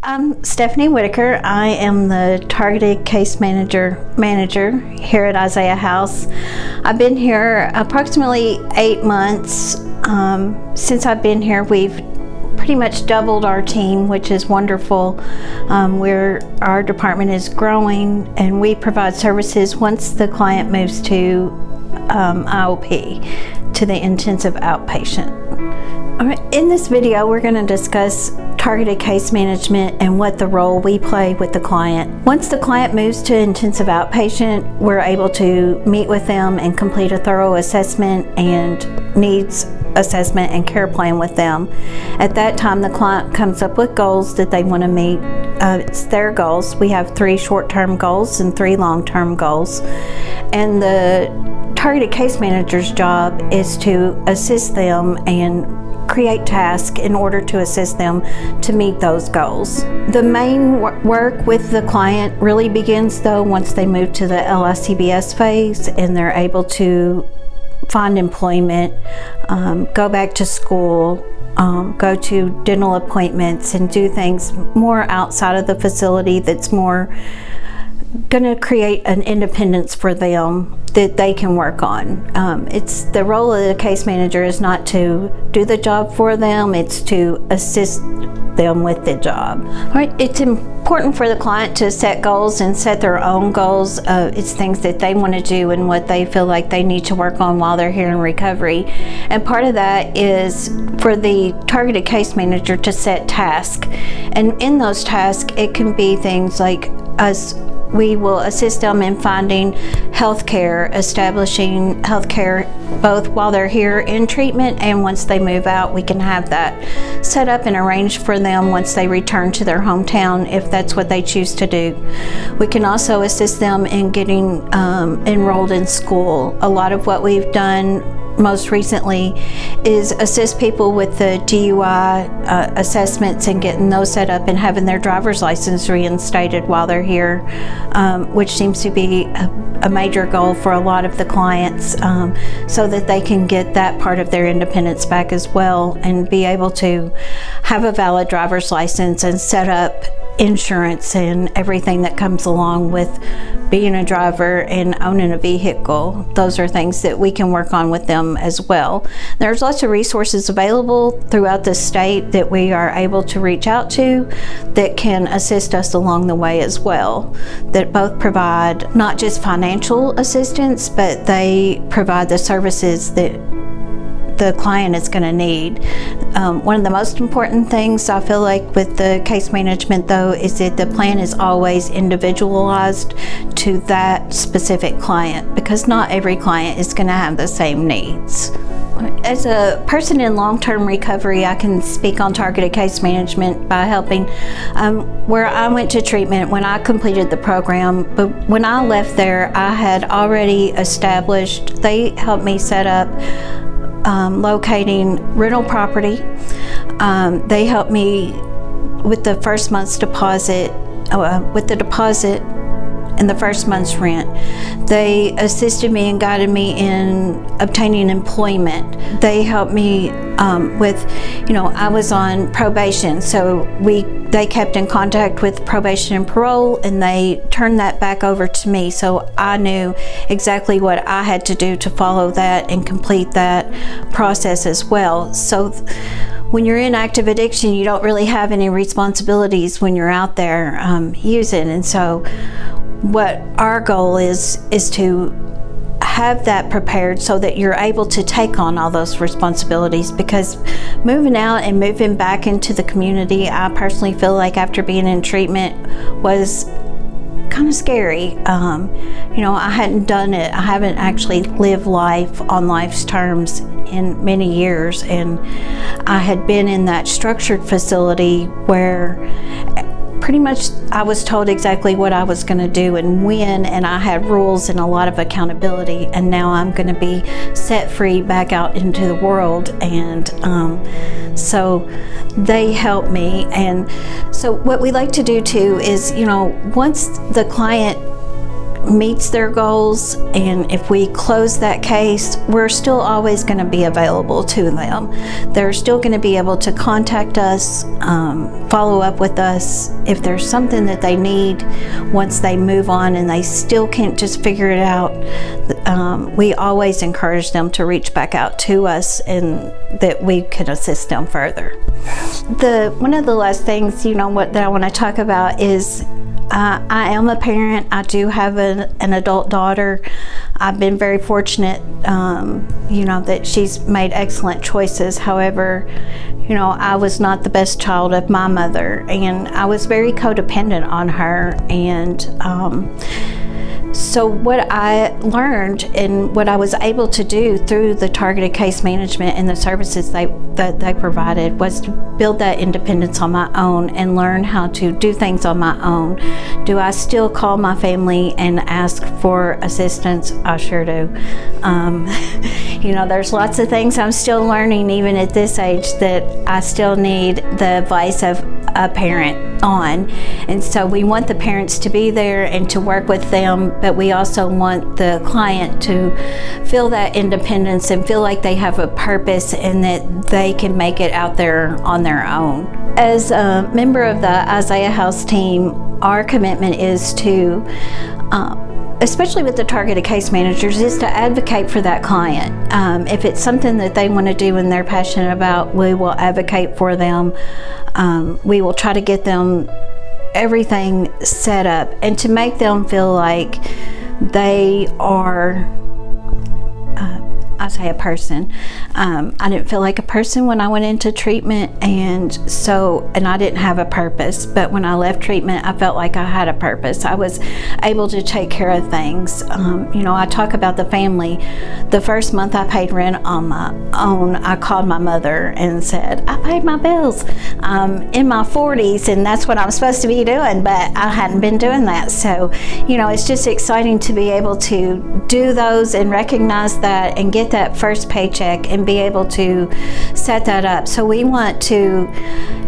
I'm Stephanie Whitaker. I am the Targeted Case Manager here at Isaiah House. I've been here approximately 8 months. Since I've been here, we've pretty much doubled our team, which is wonderful. Our department is growing, and we provide services once the client moves to IOP, to the intensive outpatient. All right, in this video, we're going to discuss targeted case management and what the role we play with the client. Once the client moves to intensive outpatient, we're able to meet with them and complete a thorough assessment and needs assessment and care plan with them. At that time, the client comes up with goals that they want to meet. It's their goals. We have 3 short-term goals and 3 long-term goals. And the targeted case manager's job is to assist them and create tasks in order to assist them to meet those goals. The main work with the client really begins though once they move to the LICBS phase and they're able to find employment, go back to school, go to dental appointments and do things more outside of the facility that's more going to create an independence for them that they can work on. It's the role of the case manager is not to do the job for them, it's to assist them with the job. All right, it's important for the client to set goals and set their own goals. It's things that they want to do and what they feel like they need to work on while they're here in recovery. And part of that is for the targeted case manager to set tasks. And in those tasks, it can be things like we will assist them in finding health care, establishing health care both while they're here in treatment and once they move out. We can have that set up and arranged for them once they return to their hometown if that's what they choose to do. We can also assist them in getting enrolled in school. A lot of what we've done most recently is assist people with the DUI assessments and getting those set up and having their driver's license reinstated while they're here, which seems to be a major goal for a lot of the clients, so that they can get that part of their independence back as well and be able to have a valid driver's license and set up insurance and everything that comes along with being a driver and owning a vehicle. Those are things that we can work on with them as well. There's lots of resources available throughout the state that we are able to reach out to that can assist us along the way as well, that both provide not just financial assistance, but they provide the services that the client is going to need. One of the most important things I feel like with the case management though is that the plan is always individualized to that specific client, because not every client is going to have the same needs. As a person in long-term recovery, I can speak on targeted case management by helping where I went to treatment when I completed the program. But when I left there, I had already established, they helped me set up locating rental property. They helped me with the first month's deposit, with the deposit and the first month's rent. They assisted me and guided me in obtaining employment. They helped me with, I was on probation, so they kept in contact with probation and parole, and they turned that back over to me, so I knew exactly what I had to do to follow that and complete that process as well. So when you're in active addiction, you don't really have any responsibilities when you're out there using, and so what our goal is to have that prepared so that you're able to take on all those responsibilities, because moving out and moving back into the community, I personally feel like after being in treatment was kind of scary. I hadn't done it. I haven't actually lived life on life's terms in many years, and I had been in that structured facility where pretty much I was told exactly what I was going to do and when, and I had rules and a lot of accountability, and now I'm going to be set free back out into the world, and so they help me. And so what we like to do too is, once the client meets their goals, and if we close that case, we're still always going to be available to them. They're still going to be able to contact us, follow up with us if there's something that they need once they move on and they still can't just figure it out. We always encourage them to reach back out to us and that we can assist them further. One of the last things, that I want to talk about is I am a parent. I do have an adult daughter. I've been very fortunate, that she's made excellent choices. However, I was not the best child of my mother, and I was very codependent on her. And so what I learned and what I was able to do through the targeted case management and the services that they provided was to build that independence on my own and learn how to do things on my own. Do I still call my family and ask for assistance? I sure do. There's lots of things I'm still learning even at this age that I still need the advice of a parent on. And so we want the parents to be there and to work with them, but we also want the client to feel that independence and feel like they have a purpose and that they can make it out there on their own. As a member of the Isaiah House team, our commitment is to, especially with the targeted case managers, is to advocate for that client. If it's something that they want to do and they're passionate about, we will advocate for them. We will try to get them everything set up and to make them feel like they are, I say a person. I didn't feel like a person when I went into treatment, and I didn't have a purpose. But when I left treatment, I felt like I had a purpose. I was able to take care of things. I talk about the family. The first month I paid rent on my own, I called my mother and said, I paid my bills. In my 40s, and that's what I'm supposed to be doing, but I hadn't been doing that. So, it's just exciting to be able to do those and recognize that and get that first paycheck and be able to set that up. So we want to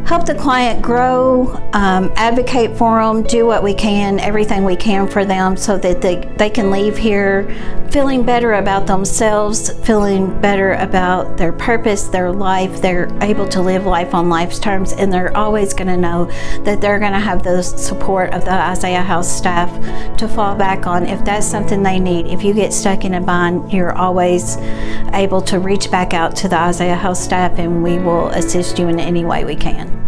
help the client grow, advocate for them, do what we can, everything we can for them so that they can leave here feeling better about themselves, feeling better about their purpose, their life. They're able to live life on life's terms, and they're always going to know that they're going to have the support of the Isaiah House staff to fall back on if that's something they need. If you get stuck in a bind, you're always able to reach back out to the Isaiah House staff, and we will assist you in any way we can.